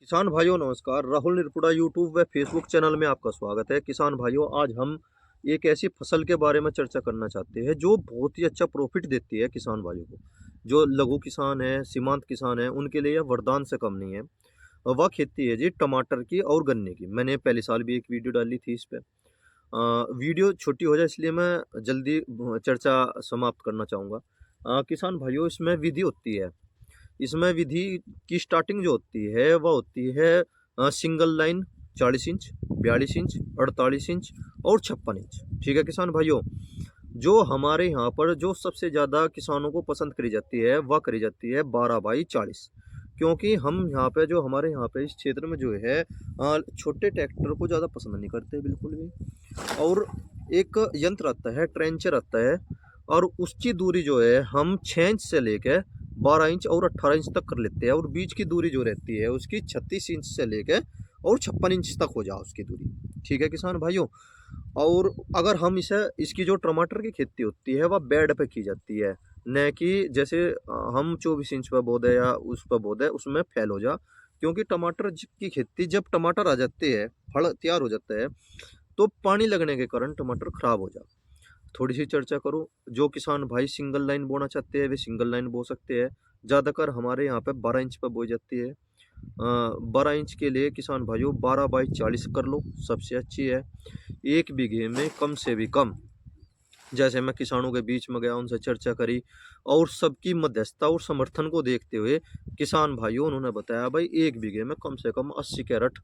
किसान भाइयों नमस्कार। राहुल निरपुड़ा यूट्यूब व फेसबुक चैनल में आपका स्वागत है। किसान भाइयों, आज हम एक ऐसी फसल के बारे में चर्चा करना चाहते हैं जो बहुत ही अच्छा प्रॉफिट देती है किसान भाइयों को। जो लघु किसान है, सीमांत किसान है, उनके लिए यह वरदान से कम नहीं है। वह खेती है जी टमाटर की और गन्ने की। मैंने पहले साल भी एक वीडियो डाली थी इस पे। वीडियो छोटी हो जाए इसलिए मैं जल्दी चर्चा समाप्त करना चाहूँगा। किसान भाइयों, इसमें विधि होती है। इसमें विधि की स्टार्टिंग जो होती है वह होती है single line 40 inch, 42 inch, 48 inch और 56 इंच। ठीक है किसान भाइयों, जो हमारे यहाँ पर जो सबसे ज़्यादा किसानों को पसंद करी जाती है वह करी जाती है 12/40। क्योंकि हम यहाँ पे जो हमारे यहाँ पे इस क्षेत्र में जो है छोटे ट्रैक्टर को ज़्यादा पसंद नहीं करते बिल्कुल भी। और एक यंत्र आता है, ट्रेंचर आता है, और उसकी दूरी जो है हम 6 इंच से लेकर 12 इंच और 18 इंच तक कर लेते हैं। और बीच की दूरी जो रहती है उसकी 36 इंच से लेकर और 56 इंच तक हो जाए उसकी दूरी। ठीक है किसान भाइयों। और अगर हम इसकी जो टमाटर की खेती होती है वह बेड पे की जाती है, न कि जैसे हम 24 इंच पर बो दे या उस पर बो दे उसमें फैल हो जा। क्योंकि टमाटर की खेती जब टमाटर आ जाते हैं, फल तैयार हो जाता है, तो पानी लगने के कारण टमाटर खराब हो जाता। थोड़ी सी चर्चा करूं, जो किसान भाई सिंगल लाइन बोना चाहते हैं वे सिंगल लाइन बो सकते हैं। ज़्यादातर हमारे यहाँ पे 12 इंच पर बोई जाती है। 12 इंच के लिए किसान भाइयों 12/40 कर लो, सबसे अच्छी है। 1 बीघे में कम से भी कम, जैसे मैं किसानों के बीच में गया, उनसे चर्चा करी और सबकी मध्यस्थता और समर्थन को देखते हुए किसान भाइयों उन्होंने बताया भाई 1 बीघे में कम से कम 80 कैरेट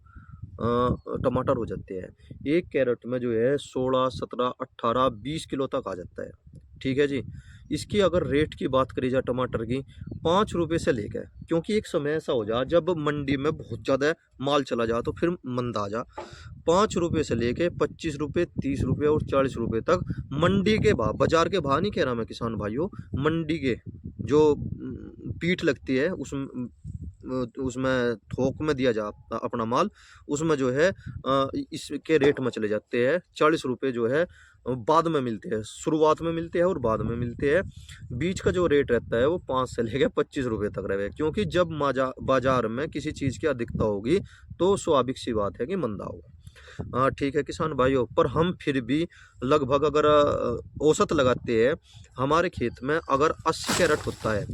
टमाटर हो जाते हैं। 1 कैरेट में जो है 16, 17, 18, 20 किलो तक आ जाता है। ठीक है जी। इसकी अगर रेट की बात करी जाए टमाटर की, 5 रुपये से लेकर, क्योंकि एक समय ऐसा हो जा जब मंडी में बहुत ज़्यादा माल चला जा तो फिर मंदा आ जा। 5 रुपये से लेके 25 रुपये, 30 रुपये और 40 रुपये तक मंडी के भाव, बाजार के भाव नहीं कह रहा मैं किसान भाइयों, मंडी के जो पीठ लगती है उसमें थोक में दिया जा अपना माल, उसमें जो है इसके रेट में चले जाते हैं। 40 रुपये जो है बाद में मिलते हैं, शुरुआत में मिलते हैं और बाद में मिलते हैं। बीच का जो रेट रहता है वो 5 से लेकर 25 रुपये तक रहेगा। क्योंकि जब बाजार में किसी चीज़ की अधिकता होगी तो स्वाभाविक सी बात है कि मंदा होगा। ठीक है किसान भाइयों, पर हम फिर भी लगभग अगर औसत लगाते हैं, हमारे खेत में अगर 80 कैरेट होता है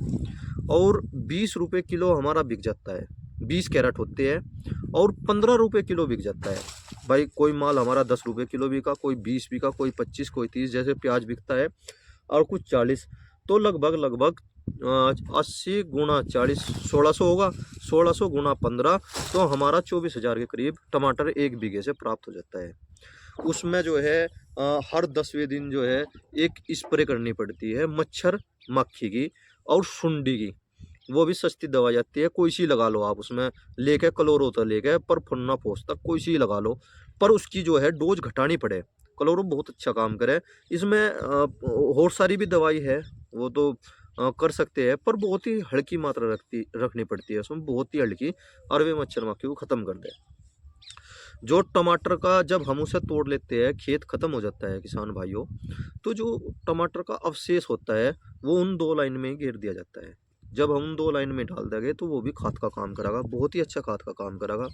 और 20 रुपये किलो हमारा बिक जाता है, 20 कैरेट होते हैं और 15 रुपये किलो बिक जाता है। भाई कोई माल हमारा 10 रुपये किलो बिका, कोई 20 बिका, कोई 25, कोई 30, जैसे प्याज बिकता है, और कुछ 40। तो लगभग लगभग 80 × 40 1600 होगा। 1600 × 15 तो हमारा 24,000 के करीब टमाटर 1 बीघे से प्राप्त हो जाता है। उसमें जो है हर 10वें दिन जो है एक स्प्रे करनी पड़ती है मच्छर मक्खी की और सुंडी की। वो भी सस्ती दवाई आती है, कोई सी लगा लो आप, उसमें लेके क्लोरो तो लेके पर फन्ना फोस तक कोई सी लगा लो, पर उसकी जो है डोज घटानी पड़े। क्लोरो बहुत अच्छा काम करे। इसमें और सारी भी दवाई है, वो तो कर सकते हैं, पर बहुत ही हल्की मात्रा रखनी पड़ती है उसमें, बहुत ही हल्की, और वे मच्छर मक्खी को ख़त्म कर दे। जो टमाटर का जब हम उसे तोड़ लेते हैं, खेत खत्म हो जाता है किसान भाइयों, तो जो टमाटर का अवशेष होता है वो उन 2 लाइन में ही घेर दिया जाता है। जब हम 2 लाइन में डाल देंगे तो वो भी खाद का काम करेगा, बहुत ही अच्छा खाद का काम करेगा।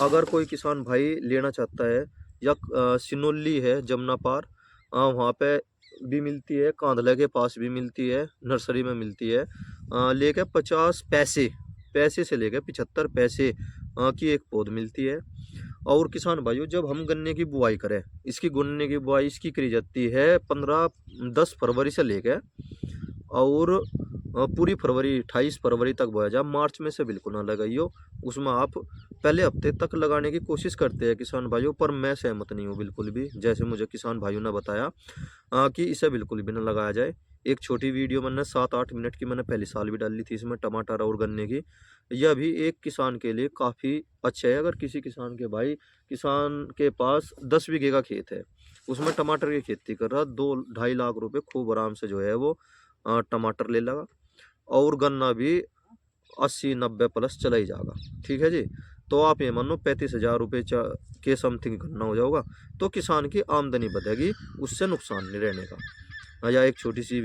अगर कोई किसान भाई लेना चाहता है, या सिनोली है जमुना पार, वहाँ पे भी मिलती है, कांधले के पास भी मिलती है, नर्सरी में मिलती है। लेके 50 पैसे पैसे से लेकर 75 पैसे की एक पौध मिलती है। और किसान भाइयों, जब हम गन्ने की बुआई करें, गन्ने की बुआई इसकी करी जाती है 10 फरवरी से लेकर और पूरी फरवरी 28 फरवरी तक बोया जाए। मार्च में से बिल्कुल ना लगाइयो, उसमें आप पहले हफ्ते तक लगाने की कोशिश करते हैं किसान भाइयों, पर मैं सहमत नहीं हूँ बिल्कुल भी। जैसे मुझे किसान भाइयों ने बताया कि इसे बिल्कुल भी ना लगाया जाए। एक छोटी वीडियो मैंने 7-8 मिनट की मैंने पहले साल भी डाली थी इसमें, टमाटर और गन्ने की। यह भी एक किसान के लिए काफ़ी अच्छा है। अगर किसी किसान के पास 10 बीघे का खेत है, उसमें टमाटर की खेती कर रहा, 2-2.5 लाख रुपए खूब आराम से जो है वो टमाटर ले लगा, और गन्ना भी 80-90 प्लस चला ही जाएगा। ठीक है जी। तो आप ये मानो 35,000 रुपये के समथिंग गन्ना हो जाएगा, तो किसान की आमदनी बढ़ेगी, उससे नुकसान नहीं रहने का। या एक छोटी सी